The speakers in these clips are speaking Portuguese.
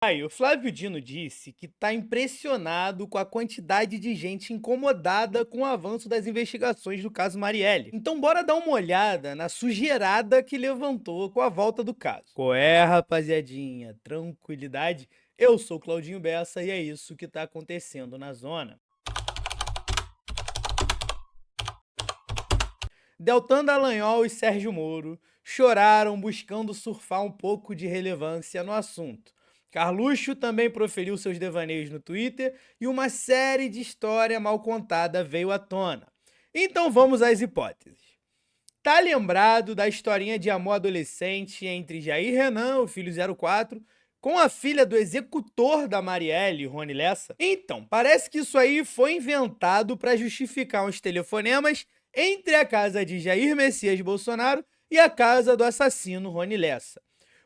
Aí, o Flávio Dino disse que está impressionado com a quantidade de gente incomodada com o avanço das investigações do caso Marielle. Então, bora dar uma olhada na sujeirada que levantou com a volta do caso. Qual é, rapaziadinha? Tranquilidade? Eu sou o Claudinho Bessa e é isso que está acontecendo na zona. Deltan Dallagnol e Sérgio Moro choraram buscando surfar um pouco de relevância no assunto. Carluxo também proferiu seus devaneios no Twitter e uma série de história mal contada veio à tona. Então vamos às hipóteses. Tá lembrado da historinha de amor adolescente entre Jair Renan, o filho 04, com a filha do executor da Marielle, Rony Lessa? Então, parece que isso aí foi inventado para justificar uns telefonemas entre a casa de Jair Messias Bolsonaro e a casa do assassino Rony Lessa.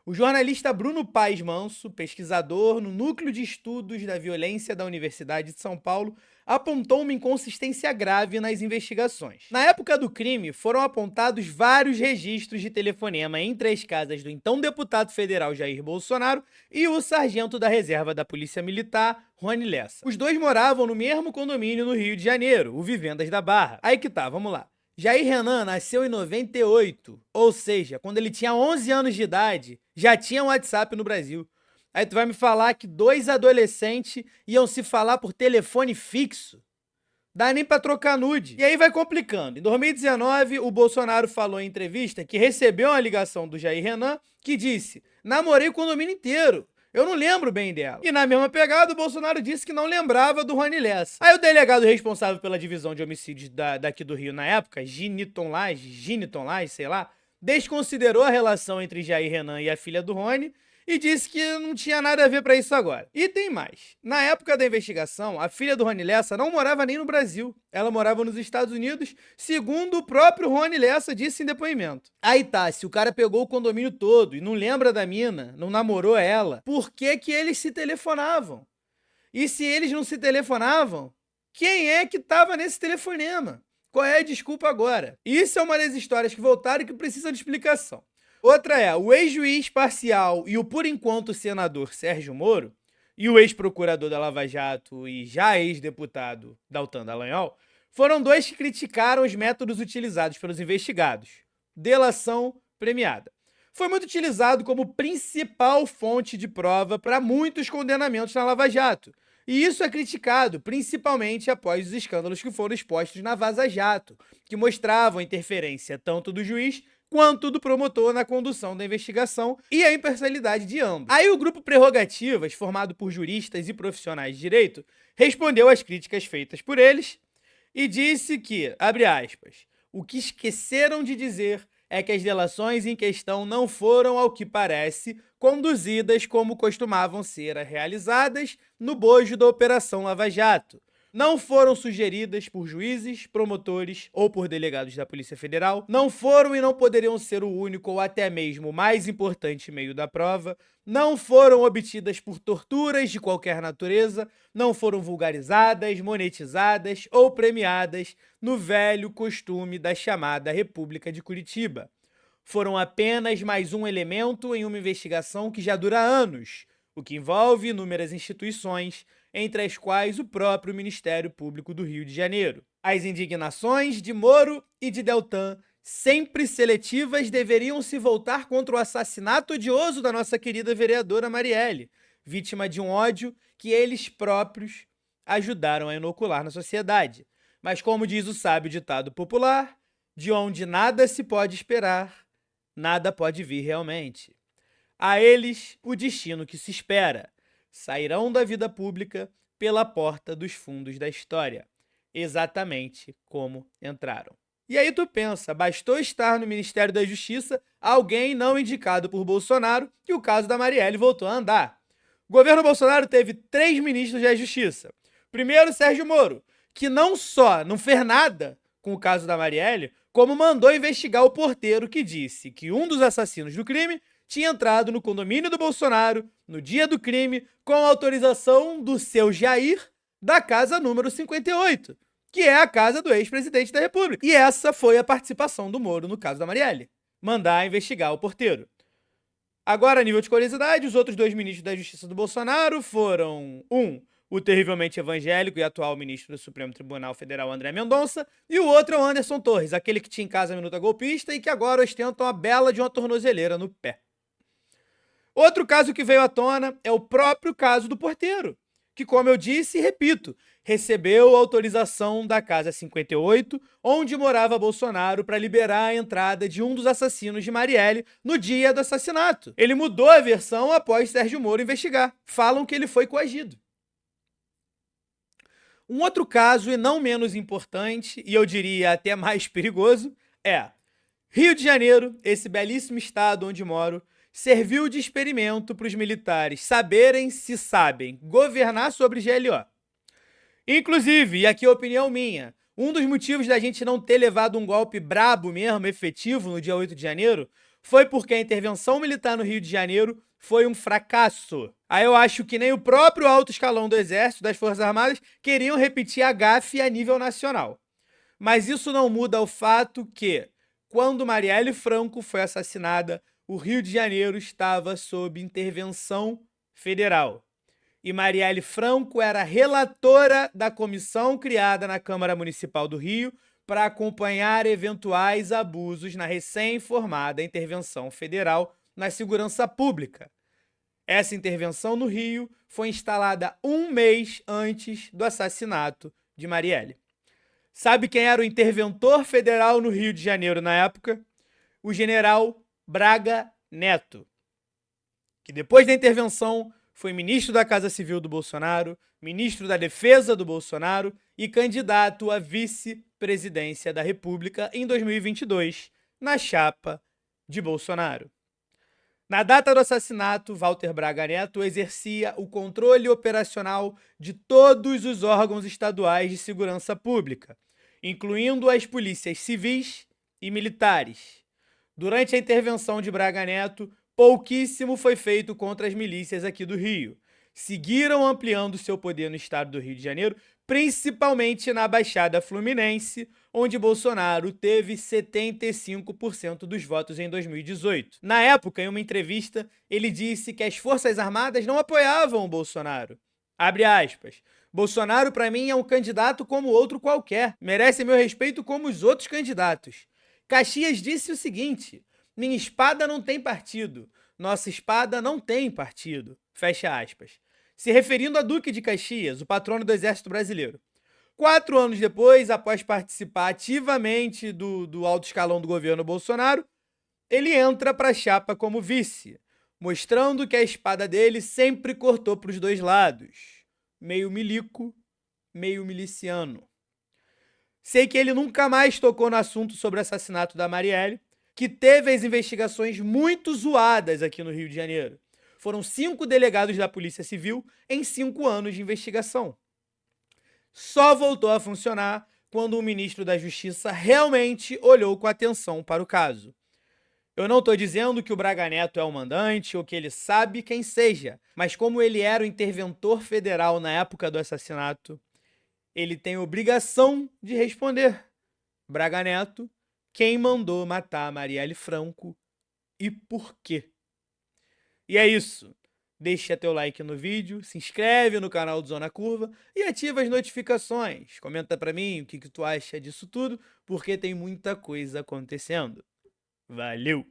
O jornalista Bruno Paes Manso, pesquisador no Núcleo de Estudos da Violência da Universidade de São Paulo, apontou uma inconsistência grave nas investigações. Na época do crime, foram apontados vários registros de telefonema entre as casas do então deputado federal Jair Bolsonaro e o sargento da reserva da Polícia Militar, Rony Lessa. Os dois moravam no mesmo condomínio no Rio de Janeiro, o Vivendas da Barra. Aí que tá, vamos lá. Jair Renan nasceu em 98, ou seja, quando ele tinha 11 anos de idade, já tinha um WhatsApp no Brasil. Aí tu vai me falar que dois adolescentes iam se falar por telefone fixo? Dá nem pra trocar nude. E aí vai complicando. Em 2019, o Bolsonaro falou em entrevista que recebeu uma ligação do Jair Renan que disse: namorei o condomínio inteiro. Eu não lembro bem dela. E na mesma pegada, o Bolsonaro disse que não lembrava do Rony Lessa. Aí o delegado responsável pela divisão de homicídios daqui do Rio na época, Giniton Lage, sei lá, desconsiderou a relação entre Jair Renan e a filha do Rony e disse que não tinha nada a ver pra isso agora. E tem mais. Na época da investigação, a filha do Rony Lessa não morava nem no Brasil. Ela morava nos Estados Unidos, segundo o próprio Rony Lessa disse em depoimento. Aí tá, se o cara pegou o condomínio todo e não lembra da mina, não namorou ela, por que que eles se telefonavam? E se eles não se telefonavam, quem é que tava nesse telefonema? Qual é a desculpa agora? Isso é uma das histórias que voltaram e que precisa de explicação. Outra é, o ex-juiz parcial e o, por enquanto, senador Sérgio Moro, e o ex-procurador da Lava Jato e já ex-deputado Deltan Dallagnol, foram dois que criticaram os métodos utilizados pelos investigados. Delação premiada. Foi muito utilizado como principal fonte de prova para muitos condenamentos na Lava Jato. E isso é criticado, principalmente após os escândalos que foram expostos na Vaza Jato, que mostravam a interferência tanto do juiz quanto do promotor na condução da investigação e a imparcialidade de ambos. Aí o grupo Prerrogativas, formado por juristas e profissionais de direito, respondeu às críticas feitas por eles e disse que, abre aspas, o que esqueceram de dizer é que as delações em questão não foram, ao que parece, conduzidas como costumavam ser realizadas no bojo da Operação Lava Jato. Não foram sugeridas por juízes, promotores ou por delegados da Polícia Federal, não foram e não poderiam ser o único ou até mesmo o mais importante meio da prova, não foram obtidas por torturas de qualquer natureza, não foram vulgarizadas, monetizadas ou premiadas no velho costume da chamada República de Curitiba. Foram apenas mais um elemento em uma investigação que já dura anos, o que envolve inúmeras instituições, entre as quais o próprio Ministério Público do Rio de Janeiro. As indignações de Moro e de Deltan, sempre seletivas, deveriam se voltar contra o assassinato odioso da nossa querida vereadora Marielle, vítima de um ódio que eles próprios ajudaram a inocular na sociedade. Mas como diz o sábio ditado popular, de onde nada se pode esperar, nada pode vir realmente. A eles, o destino que se espera. Sairão da vida pública pela porta dos fundos da história, exatamente como entraram. E aí tu pensa, bastou estar no Ministério da Justiça alguém não indicado por Bolsonaro que o caso da Marielle voltou a andar. O governo Bolsonaro teve 3 ministros da Justiça. Primeiro, Sérgio Moro, que não só não fez nada com o caso da Marielle, como mandou investigar o porteiro que disse que um dos assassinos do crime tinha entrado no condomínio do Bolsonaro no dia do crime com a autorização do seu Jair da casa número 58, que é a casa do ex-presidente da República. E essa foi a participação do Moro no caso da Marielle, mandar investigar o porteiro. Agora, a nível de curiosidade, os outros dois ministros da Justiça do Bolsonaro foram o terrivelmente evangélico e atual ministro do Supremo Tribunal Federal, André Mendonça, e o outro é o Anderson Torres, aquele que tinha em casa a minuta golpista e que agora ostenta uma bela de uma tornozeleira no pé. Outro caso que veio à tona é o próprio caso do porteiro, que, como eu disse e repito, recebeu autorização da Casa 58, onde morava Bolsonaro, para liberar a entrada de um dos assassinos de Marielle no dia do assassinato. Ele mudou a versão após Sérgio Moro investigar. Falam que ele foi coagido. Um outro caso, e não menos importante, e eu diria até mais perigoso, é Rio de Janeiro, esse belíssimo estado onde moro, serviu de experimento para os militares saberem se sabem governar sobre GLO. Inclusive, e aqui é a opinião minha, um dos motivos da gente não ter levado um golpe brabo mesmo, efetivo, no dia 8 de janeiro, foi porque a intervenção militar no Rio de Janeiro foi um fracasso. Aí eu acho que nem o próprio alto escalão do Exército, das Forças Armadas, queriam repetir a gafe a nível nacional. Mas isso não muda o fato que, quando Marielle Franco foi assassinada, o Rio de Janeiro estava sob intervenção federal. E Marielle Franco era relatora da comissão criada na Câmara Municipal do Rio para acompanhar eventuais abusos na recém-formada intervenção federal na segurança pública. Essa intervenção no Rio foi instalada um mês antes do assassinato de Marielle. Sabe quem era o interventor federal no Rio de Janeiro na época? O general Braga Neto, que depois da intervenção foi ministro da Casa Civil do Bolsonaro, ministro da Defesa do Bolsonaro e candidato à vice-presidência da República em 2022, na chapa de Bolsonaro. Na data do assassinato, Walter Braga Neto exercia o controle operacional de todos os órgãos estaduais de segurança pública, incluindo as polícias civis e militares. Durante a intervenção de Braga Neto, pouquíssimo foi feito contra as milícias aqui do Rio. Seguiram ampliando seu poder no estado do Rio de Janeiro, principalmente na Baixada Fluminense, onde Bolsonaro teve 75% dos votos em 2018. Na época, em uma entrevista, ele disse que as Forças Armadas não apoiavam o Bolsonaro. Abre aspas. Bolsonaro, para mim, é um candidato como outro qualquer. Merece meu respeito como os outros candidatos. Caxias disse o seguinte: minha espada não tem partido. Nossa espada não tem partido. Fecha aspas. Se referindo a Duque de Caxias, o patrono do Exército Brasileiro. 4 anos depois, após participar ativamente do alto escalão do governo Bolsonaro, ele entra para a chapa como vice, mostrando que a espada dele sempre cortou para os dois lados. Meio milico, meio miliciano. Sei que ele nunca mais tocou no assunto sobre o assassinato da Marielle, que teve as investigações muito zoadas aqui no Rio de Janeiro. Foram 5 delegados da Polícia Civil em 5 anos de investigação. Só voltou a funcionar quando o ministro da Justiça realmente olhou com atenção para o caso. Eu não estou dizendo que o Braga Neto é o mandante ou que ele sabe quem seja, mas como ele era o interventor federal na época do assassinato, ele tem obrigação de responder. Braga Neto, quem mandou matar Marielle Franco e por quê? E é isso. Deixa teu like no vídeo, se inscreve no canal do Zona Curva e ativa as notificações. Comenta pra mim o que tu acha disso tudo, porque tem muita coisa acontecendo. Valeu!